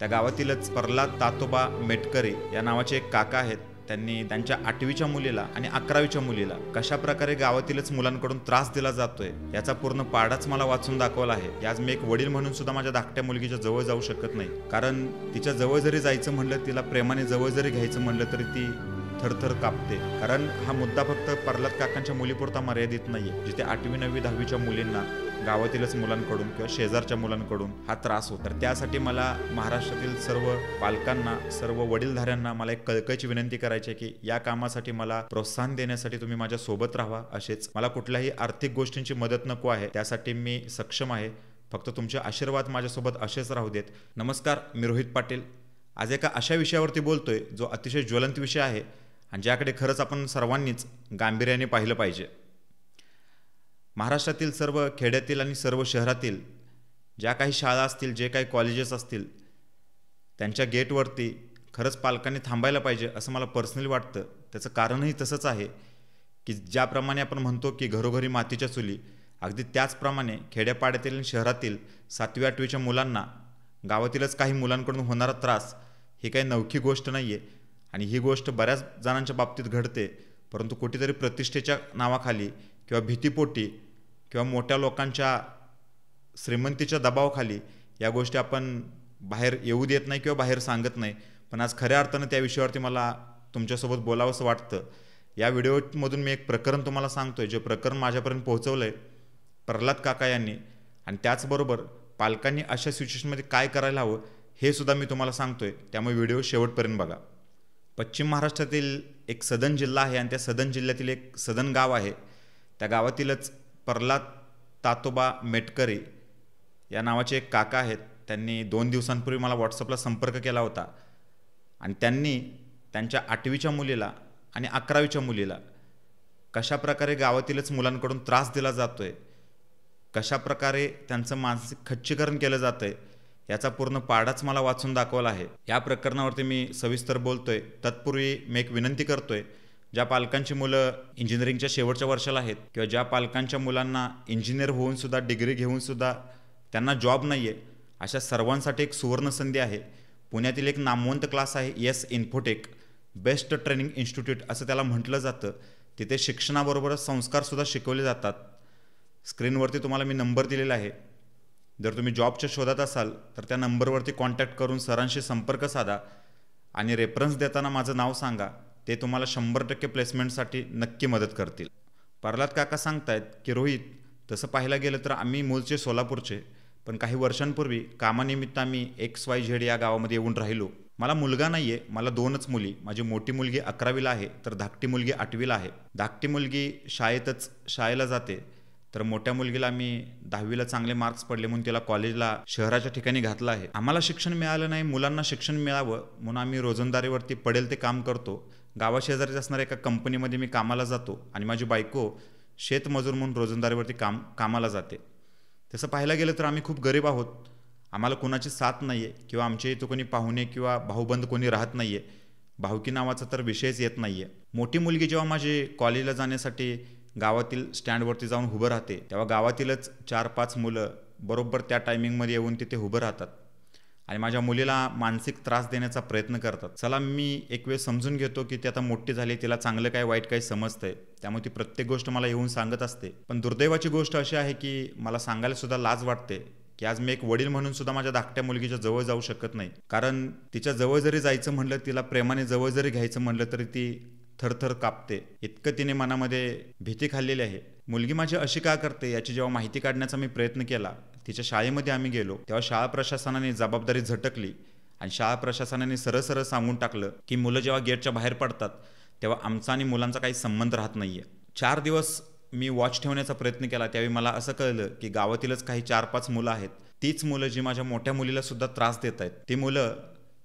त्या गावातीलच प्रल्हाद तातोबा मेटकरी या नावाचे एक काका आहेत. त्यांनी त्यांच्या 8वीच्या मुलीला आणि 11वीच्या मुलीला कशा प्रकारे गावातीलच मुलांकडून त्रास दिला जातोय याचा पूर्ण पाडाच मला वाचून दाखवला आहे. आज मी एक वडील म्हणून सुद्धा माझ्या धाकट्या मुलगीच्या जवळ जाऊ शकत नाही, कारण तिच्या जवळ जरी जायचं म्हणलं, तिला प्रेमाने जवळ जरी घ्यायचं म्हणलं तरी ती थरथर कापते. कारण हा मुद्दा फक्त प्रल्हाद काकांच्या मुलीपुरता मर्यादित नाहीये. जिथे 8वी 9वी 10वीच्या मुलींना गावातीलच मुलांकडून किंवा शेजारच्या मुलांकडून हा त्रास होतो. तर त्यासाठी मला महाराष्ट्रातील सर्व पालकांना, सर्व वडीलधाऱ्यांना मला एक कळकळीची विनंती करायची आहे की या कामासाठी मला प्रोत्साहन देण्यासाठी तुम्ही माझ्या सोबत राहा. असेच मला कुठल्याही आर्थिक गोष्टींची मदत नको आहे, त्यासाठी मी सक्षम आहे. फक्त तुमचे आशीर्वाद माझ्यासोबत असेच राहू देत. नमस्कार, मी रोहित पाटील. आज एका अशा विषयावरती बोलतोय जो अतिशय ज्वलंत विषय आहे आणि ज्याकडे खरंच आपण सर्वांनीच गांभीर्याने पाहिलं पाहिजे. महाराष्ट्रातील सर्व खेड्यातील आणि सर्व शहरातील ज्या काही शाळा असतील, जे काही कॉलेजेस असतील, त्यांच्या गेटवरती खरंच पालकांनी थांबायला पाहिजे असं मला पर्सनली वाटतं. त्याचं कारणही तसंच आहे की ज्याप्रमाणे आपण म्हणतो की घरोघरी मातीच्या चुली, अगदी त्याचप्रमाणे खेड्यापाड्यातील आणि शहरातील 7वी 8वीच्या मुलांना गावातीलच काही मुलांकडून होणारा त्रास ही काही नवखी गोष्ट नाही आहे. आणि ही गोष्ट बऱ्याच जणांच्या बाबतीत घडते, परंतु कुठेतरी प्रतिष्ठेच्या नावाखाली किंवा भीतीपोटी किंवा मोठ्या लोकांच्या श्रीमंतीच्या दबावाखाली या गोष्टी आपण बाहेर येऊ देत नाही किंवा बाहेर सांगत नाही. पण आज खऱ्या अर्थानं त्या विषयावरती मला तुमच्यासोबत बोलावंसं वाटतं. या व्हिडिओमधून मी एक प्रकरण तुम्हाला सांगतोय, जे प्रकरण माझ्यापर्यंत पोहोचवलं आहे प्रल्हाद काका यांनी, आणि त्याचबरोबर पालकांनी अशा सिच्युएशनमध्ये काय करायला हवं हे सुद्धा मी तुम्हाला सांगतोय. त्यामुळे व्हिडिओ शेवटपर्यंत बघा. पश्चिम महाराष्ट्रातील एक सदन जिल्हा आहे आणि त्या सदन जिल्ह्यातील एक सदन गाव आहे. त्या गावातीलच प्रल्हाद तातोबा मेटकरी या नावाचे एक काका आहेत. त्यांनी 2 दिवसांपूर्वी मला व्हॉट्सअपला संपर्क केला होता आणि त्यांनी त्यांच्या 8वीच्या मुलीला आणि 11वीच्या मुलीला कशा प्रकारे गावातीलच मुलांकडून त्रास दिला जातोय, कशा प्रकारे त्यांचं मानसिक खच्चीकरण केलं जातंय याचा पूर्ण पाडाच मला वाचून दाखवला आहे. या प्रकरणावरती मी सविस्तर बोलतोय. तत्पूर्वी मी एक विनंती करतोय, ज्या पालकांची मुलं इंजिनिअरिंगच्या शेवटच्या वर्षाला आहेत किंवा ज्या पालकांच्या मुलांना इंजिनियर होऊन सुद्धा, डिग्री घेऊन सुद्धा त्यांना जॉब नाही आहे, अशा सर्वांसाठी एक सुवर्णसंधी आहे. पुण्यातील एक नामवंत क्लास आहे yes infotech, best training institute असं त्याला म्हटलं जातं. तिथे शिक्षणाबरोबरच संस्कारसुद्धा शिकवले जातात. स्क्रीनवरती तुम्हाला मी नंबर दिलेला आहे. जर तुम्ही जॉबच्या शोधात असाल तर त्या नंबरवरती कॉन्टॅक्ट करून सरांशी संपर्क साधा आणि रेफरन्स देताना माझं नाव सांगा. ते तुम्हाला 100% प्लेसमेंटसाठी नक्की मदत करतील. प्रल्हाद काका सांगतायत की रोहित, तसं पाहायला गेलं तर आम्ही मूळचे सोलापूरचे, पण काही वर्षांपूर्वी कामानिमित्त आम्ही XYZ या गावामध्ये येऊन राहिलो. मला मुलगा नाही आहे, मला 2च मुली. माझी मोठी मुलगी 11वीला आहे तर धाकटी मुलगी 8वीला आहे. धाकटी मुलगी शाळेला जाते, तर मोठ्या मुलगीला मी 10वीला चांगले मार्क्स पडले म्हणून तिला कॉलेजला शहराच्या ठिकाणी घातलं आहे. आम्हाला शिक्षण मिळालं नाही, मुलांना शिक्षण मिळावं म्हणून आम्ही रोजंदारीवरती पडेल ते काम करतो. गावाशेजारीच असणाऱ्या एका कंपनीमध्ये मी कामाला जातो आणि माझी बायको शेतमजूर म्हणून रोजंदारीवरती कामाला जाते. तसं पाहायला गेलं तर आम्ही खूप गरीब आहोत. आम्हाला कोणाची साथ नाही आहे किंवा आमच्या इथं कोणी पाहुणे किंवा भाऊबंद कोणी राहत नाही आहे. भाऊकी नावाचा तर विषयच येत नाही आहे. मोठी मुलगी जेव्हा माझी कॉलेजला जाण्यासाठी गावातील स्टँडवरती जाऊन उभं राहते, तेव्हा गावातीलच 4-5 मुलं बरोबर त्या टायमिंगमध्ये येऊन तिथे उभं राहतात आणि माझ्या मुलीला मानसिक त्रास देण्याचा प्रयत्न करतात. चला, मी एक वेळ समजून घेतो की ती आता मोठी झाली, तिला चांगलं काय वाईट काय समजतंय, त्यामुळे ती प्रत्येक गोष्ट मला येऊन सांगत असते. पण दुर्दैवाची गोष्ट अशी आहे की मला सांगायला सुद्धा लाज वाटते की आज मी एक वडील म्हणून सुद्धा माझ्या धाकट्या मुलगीच्या जवळ जाऊ शकत नाही. कारण तिच्या जवळ जरी जायचं म्हणलं, तिला प्रेमाने जवळ जरी घ्यायचं म्हणलं तरी ती थरथर कापते. इतकं तिने मनामध्ये भीती खाल्लेली आहे. मुलगी माझी अशी का करते याची जेव्हा माहिती काढण्याचा मी प्रयत्न केला, तिच्या शाळेमध्ये आम्ही गेलो, तेव्हा शाळा प्रशासनाने जबाबदारी झटकली आणि शाळा प्रशासनाने सरळ सांगून टाकलं की मुलं जेव्हा गेटच्या बाहेर पडतात तेव्हा आमचा आणि मुलांचा काही संबंध राहत नाहीये. 4 दिवस मी वॉच ठेवण्याचा प्रयत्न केला. त्यावेळी मला असं कळलं की गावातीलच काही 4-5 मुलं आहेत, तीच मुलं जी माझ्या मोठ्या मुलीला सुद्धा त्रास देत आहेत. ती मुलं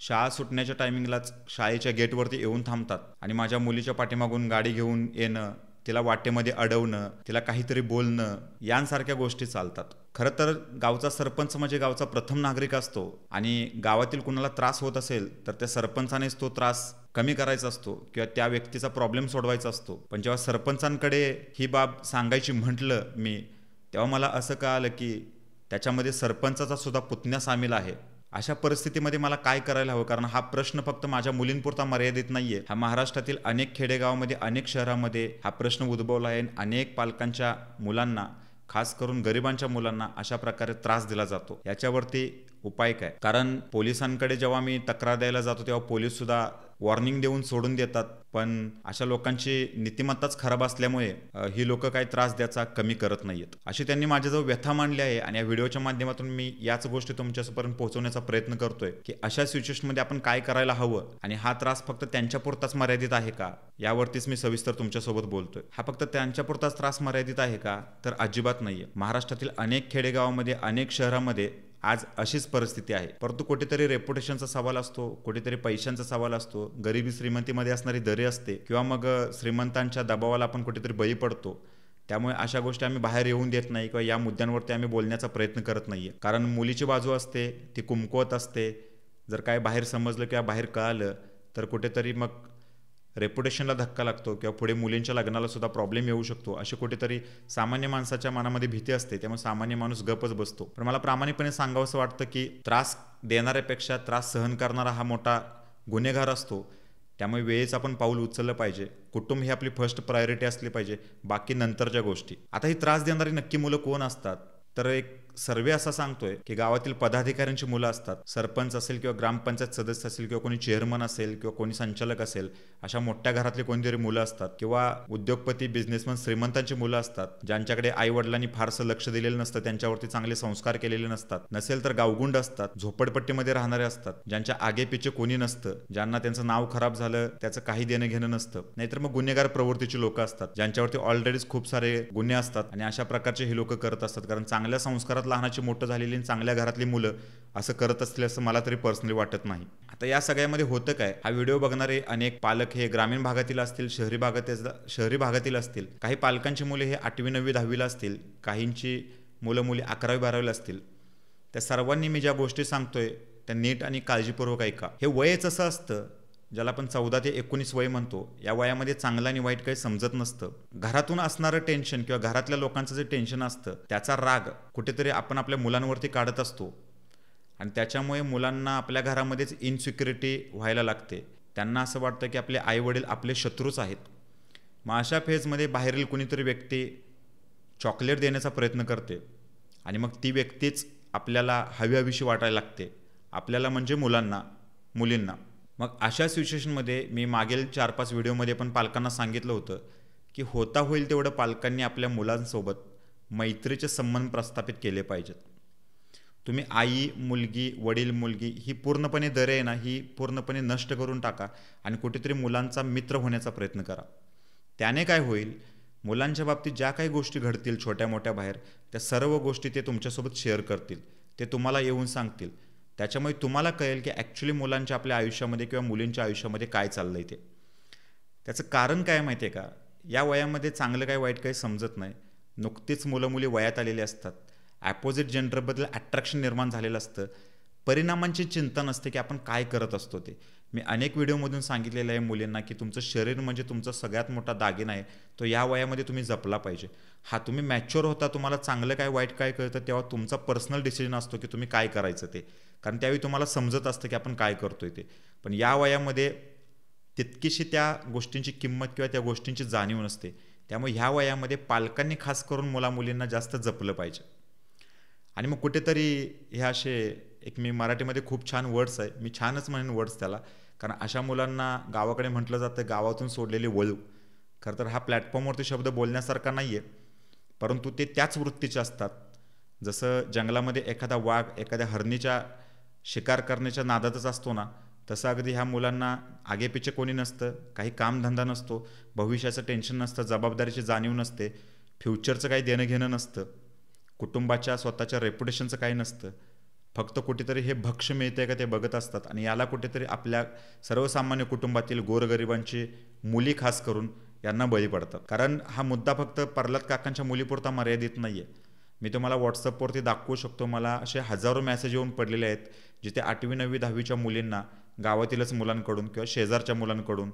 शाळा सुटण्याच्या टायमिंगलाच शाळेच्या गेटवरती येऊन थांबतात आणि माझ्या मुलीच्या पाठीमागून गाडी घेऊन येणं, तिला वाटेमध्ये अडवणं, तिला काहीतरी बोलणं, यांसारख्या गोष्टी चालतात. खरं तर गावचा सरपंच म्हणजे गावचा प्रथम नागरिक असतो आणि गावातील कुणाला त्रास होत असेल तर त्या सरपंचानेच तो त्रास कमी करायचा असतो किंवा त्या व्यक्तीचा प्रॉब्लेम सोडवायचा असतो. पण जेव्हा सरपंचांकडे ही बाब सांगायची म्हटलं मी, तेव्हा मला असं कळालं की त्याच्यामध्ये सरपंचाचा सुद्धा पुतण्या सामील आहे. अशा परिस्थितीमध्ये मला काय करायला हवं? कारण हा प्रश्न फक्त माझ्या मुलींपुरता मर्यादित नाहीये. हा महाराष्ट्रातील अनेक खेडेगावामध्ये, अनेक शहरामध्ये हा प्रश्न उद्भवला आहे. अनेक पालकांच्या मुलांना, खास करून गरिबांच्या मुलांना अशा प्रकारे त्रास दिला जातो. याच्यावरती उपाय काय? कारण पोलिसांकडे जेव्हा मी तक्रार द्यायला जातो तेव्हा पोलीस सुद्धा वॉर्निंग देऊन सोडून देतात. पण अशा लोकांची नीतिमत्ताच खराब असल्यामुळे ही लोक काही त्रास द्यायचा कमी करत नाहीत. अशी त्यांनी माझ्याजवळ व्यथा मांडली आहे आणि या व्हिडिओच्या माध्यमातून मी याच गोष्टी तुमच्यापर्यंत पोहोचवण्याचा प्रयत्न करतोय की अशा सिच्युएशनमध्ये आपण काय करायला हवं आणि हा त्रास फक्त त्यांच्यापुरताच मर्यादित आहे का, यावरतीच मी सविस्तर तुमच्यासोबत बोलतोय. हा फक्त त्यांच्यापुरताच त्रास मर्यादित आहे का, तर अजिबात नाहीये. महाराष्ट्रातील अनेक खेडेगावामध्ये, अनेक शहरामध्ये आज अशीच परिस्थिती आहे. परंतु कुठेतरी रेप्युटेशनचा सवाल असतो, कुठेतरी पैशांचा सवाल असतो, गरिबी श्रीमंतीमध्ये असणारी दरी असते किंवा मग श्रीमंतांच्या दबावाला आपण कुठेतरी बळी पडतो. त्यामुळे अशा गोष्टी आम्ही बाहेर येऊन देत नाही किंवा या मुद्द्यांवरती आम्ही बोलण्याचा प्रयत्न करत नाहीये. कारण मुलीची बाजू असते ती कुमकुवत असते. जर काय बाहेर समजलं किंवा बाहेर कळालं तर कुठेतरी मग रेप्युटेशनला धक्का लागतो किंवा पुढे मुलींच्या लग्नाला सुद्धा प्रॉब्लेम येऊ शकतो. अशी कुठेतरी सामान्य माणसाच्या मनामध्ये भीती असते. त्यामुळे सामान्य माणूस गपच बसतो. पण मला प्रामाणिकपणे सांगावंसं वाटतं की त्रास देणाऱ्यापेक्षा त्रास सहन करणारा हा मोठा गुन्हेगार असतो. त्यामुळे वेळेच आपण पाऊल उचललं पाहिजे. कुटुंब ही आपली फर्स्ट प्रायोरिटी असली पाहिजे, बाकी नंतरच्या गोष्टी. आता ही त्रास देणारी नक्की मुलं कोण असतात? तर एक सर्वे असा सांगतोय की गावातील पदाधिकाऱ्यांची मुलं असतात. सरपंच असेल किंवा ग्रामपंचायत सदस्य असेल किंवा कोणी चेअरमन असेल किंवा कोणी संचालक असेल, अशा मोठ्या घरातली कोणतरी मुलं असतात किंवा उद्योगपती, बिझनेसमन, श्रीमंतांची मुलं असतात, ज्यांच्याकडे आई वडिलांनी फारसं लक्ष दिलेलं नसतं, त्यांच्यावरती चांगले संस्कार केलेले नसतात. नसेल तर गावगुंड असतात, झोपडपट्टीमध्ये राहणारे असतात, ज्यांच्या आगेपिचे कोणी नसतं, ज्यांना त्यांचं नाव खराब झालं त्याचं काही देणं घेणं नसतं. नाहीतर मग गुन्हेगार प्रवृत्तीची लोक असतात, ज्यांच्यावरती ऑलरेडीच खूप सारे गुन्हे असतात आणि अशा प्रकारचे हे लोक करत असतात. कारण चांगल्या संस्कारात लहानाची मोठं झालेली आणि चांगल्या घरातली मुलं असं करत असतील असं मला तरी पर्सनली वाटत नाही. आता या सगळ्यामध्ये होतं काय? हा व्हिडिओ बघणारे अनेक पालक हे ग्रामीण भागातील असतील, शहरी भागातील असतील. काही पालकांची मुले हे 8वी 9वी 10वीला असतील, काहींची मुलं मुली 11वी 12वीला असतील. त्या सर्वांनी मी ज्या गोष्टी सांगतोय त्या नीट आणि काळजीपूर्वक ऐका. हे वयच असं असतं ज्याला आपण 14 ते 19 वय म्हणतो. या वयामध्ये चांगलं आणि वाईट काही समजत नसतं. घरातून असणारं टेन्शन किंवा घरातल्या लोकांचं जे टेन्शन असतं त्याचा राग कुठेतरी आपण आपल्या मुलांवरती काढत असतो आणि त्याच्यामुळे मुलांना आपल्या घरामध्येच इनसिक्युरिटी व्हायला लागते. त्यांना असं वाटतं की आपले आईवडील आपले शत्रूच आहेत. मग अशा फेजमध्ये बाहेरील कुणीतरी व्यक्ती चॉकलेट देण्याचा प्रयत्न करते आणि मग ती व्यक्तीच आपल्याला हवीहवीशी वाटायला लागते, आपल्याला म्हणजे मुलांना, मुलींना. मग अशा सिच्युएशनमध्ये मी मागील 4-5 व्हिडिओमध्ये पण पालकांना सांगितलं होतं की होता होईल तेवढं पालकांनी आपल्या मुलांसोबत मैत्रीचे संबंध प्रस्थापित केले पाहिजेत. तुम्ही आई मुलगी, वडील मुलगी ही पूर्णपणे दरे आहे ना, ही पूर्णपणे नष्ट करून टाका आणि कुठेतरी मुलांचा मित्र होण्याचा प्रयत्न करा. त्याने काय होईल, मुलांच्या बाबतीत ज्या काही गोष्टी घडतील छोट्या मोठ्या बाहेर, त्या सर्व गोष्टी ते तुमच्यासोबत शेअर करतील, ते तुम्हाला येऊन सांगतील. त्याच्यामुळे तुम्हाला कळेल की ॲक्च्युली मुलांच्या आपल्या आयुष्यामध्ये किंवा मुलींच्या आयुष्यामध्ये काय चाललं आहे ते. त्याचं कारण काय माहिती आहे का? या वयामध्ये चांगलं काय वाईट काही समजत नाही. नुकतीच मुलं मुली वयात आलेली असतात. ॲपोजिट जेंडरबद्दल अट्रॅक्शन निर्माण झालेलं असतं. परिणामांची चिंता नसते की आपण काय करत असतो ते. मी अनेक व्हिडिओमधून सांगितलेलं आहे मुलींना की तुमचं शरीर म्हणजे तुमचा सगळ्यात मोठा दागिना आहे. तो या वयामध्ये तुम्ही जपला पाहिजे. हा तुम्ही मॅच्युअर होता, तुम्हाला चांगलं काय वाईट काय कळतं तेव्हा तुमचा पर्सनल डिसिजन असतो की तुम्ही काय करायचं ते. कारण त्यावेळी तुम्हाला समजत असतं की आपण काय करतोय ते. पण या वयामध्ये तितकीशी त्या गोष्टींची किंमत किंवा त्या गोष्टींची जाणीव नसते. त्यामुळे ह्या वयामध्ये पालकांनी खास करून मुलामुलींना जास्त जपलं पाहिजे. आणि मग कुठेतरी हे असे एक मी मराठीमध्ये खूप छान वर्ड्स आहे, मी छानच म्हणेन वर्ड्स त्याला, कारण अशा मुलांना गावाकडे म्हटलं जातं गावातून सोडलेली वळू. खरं तर हा प्लॅटफॉर्मवरती शब्द बोलण्यासारखा नाही आहे, परंतु ते त्याच वृत्तीचे असतात. जसं जंगलामध्ये एखादा वाघ एखाद्या हरणीच्या शिकार करण्याच्या नादातच असतो ना, तसं अगदी ह्या मुलांना आगेपिछे कोणी नसतं, काही कामधंदा नसतो, भविष्याचं टेन्शन नसतं, जबाबदारीची जाणीव नसते, फ्युचरचं काही देणं घेणं नसतं, कुटुंबाच्या स्वतःच्या रेप्युटेशनचं काही नसतं. फक्त कुठेतरी हे भक्ष्य मिळतंय का ते बघत असतात आणि याला कुठेतरी आपल्या सर्वसामान्य कुटुंबातील गोरगरिबांची मुली खास करून यांना बळी पडतात. कारण हा मुद्दा फक्त प्रल्हाद काकांच्या मुलीपुरता मर्यादित नाही आहे. मी तुम्हाला व्हॉट्सअपवरती दाखवू शकतो. मला असे हजारो मेसेज येऊन पडलेले आहेत जिथे 8वी 9वी 10वीच्या मुलींना गावातीलच मुलांकडून किंवा शेजारच्या मुलांकडून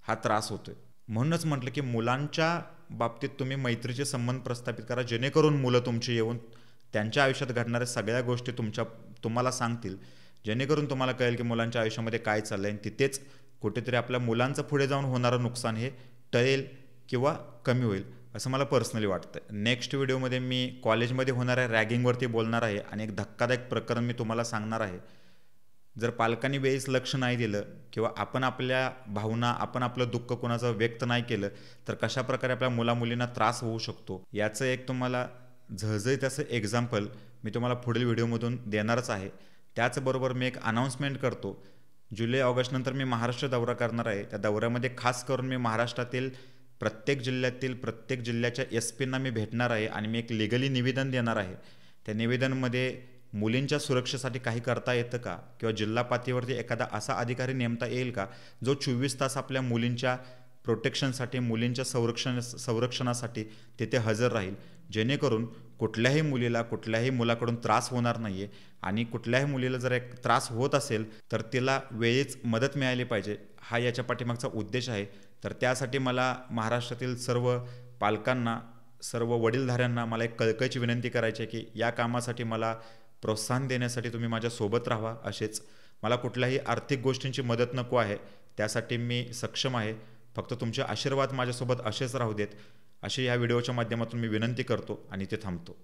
हा त्रास होतोय. म्हणूनच म्हटलं की मुलांच्या बाबतीत तुम्ही मैत्रीचे संबंध प्रस्थापित करा, जेणेकरून मुलं तुमची येऊन त्यांच्या आयुष्यात घडणाऱ्या सगळ्या गोष्टी तुम्हाला सांगतील, जेणेकरून तुम्हाला कळेल की मुलांच्या आयुष्यामध्ये काय चाललं आहे आणि तिथेच कुठेतरी आपल्या मुलांचं पुढे जाऊन होणारं नुकसान हे टळेल किंवा कमी होईल असं मला पर्सनली वाटतं. नेक्स्ट व्हिडिओमध्ये मी कॉलेजमध्ये होणाऱ्या रॅगिंगवरती बोलणार आहे आणि एक धक्कादायक प्रकरण मी तुम्हाला सांगणार आहे. जर पालकांनी वेळेस लक्ष नाही दिलं किंवा आपण आपल्या भावना, आपण आपलं दुःख कोणाचं व्यक्त नाही केलं तर कशाप्रकारे आपल्या मुलामुलींना त्रास होऊ शकतो याचं एक तुम्हाला झळझळीत असं एक्झाम्पल मी तुम्हाला पुढील व्हिडिओमधून देणारच आहे. त्याचबरोबर मी एक अनाऊन्समेंट करतो. जुलै ऑगस्टनंतर मी महाराष्ट्र दौरा करणार आहे. त्या दौऱ्यामध्ये खास करून मी महाराष्ट्रातील प्रत्येक जिल्ह्याच्या SP-ना मी भेटणार आहे आणि मी एक लिगली निवेदन देणार आहे. त्या निवेदनमध्ये मुलींच्या सुरक्षेसाठी काही करता येतं का किंवा जिल्हा पातळीवरती एखादा असा अधिकारी नेमता येईल का जो 24 तास आपल्या मुलींच्या प्रोटेक्शनसाठी, मुलींच्या संरक्षणासाठी तिथे हजर राहील, जेणेकरून कुठल्याही मुलीला, कुठल्याही मुलाकडून त्रास होणार नाही आहे आणि कुठल्याही मुलीला जर एक त्रास होत असेल तर तिला वेळीच मदत मिळाली पाहिजे, हा याच्या पाठीमागचा उद्देश आहे. तर त्यासाठी मला महाराष्ट्रातील सर्व पालकांना, सर्व वडीलधाऱ्यांना मला एक कळकळीची विनंती करायची आहे की या कामासाठी मला प्रोत्साहन देण्यासाठी तुम्ही माझ्यासोबत राहावा. असेच मला कुठल्याही आर्थिक गोष्टींची मदत नको आहे, त्यासाठी मी सक्षम आहे. फक्त तुमचे आशीर्वाद माझ्यासोबत असेच राहू देत, अशी या व्हिडिओच्या माध्यमातून मी विनंती करतो आणि ते थांबतो.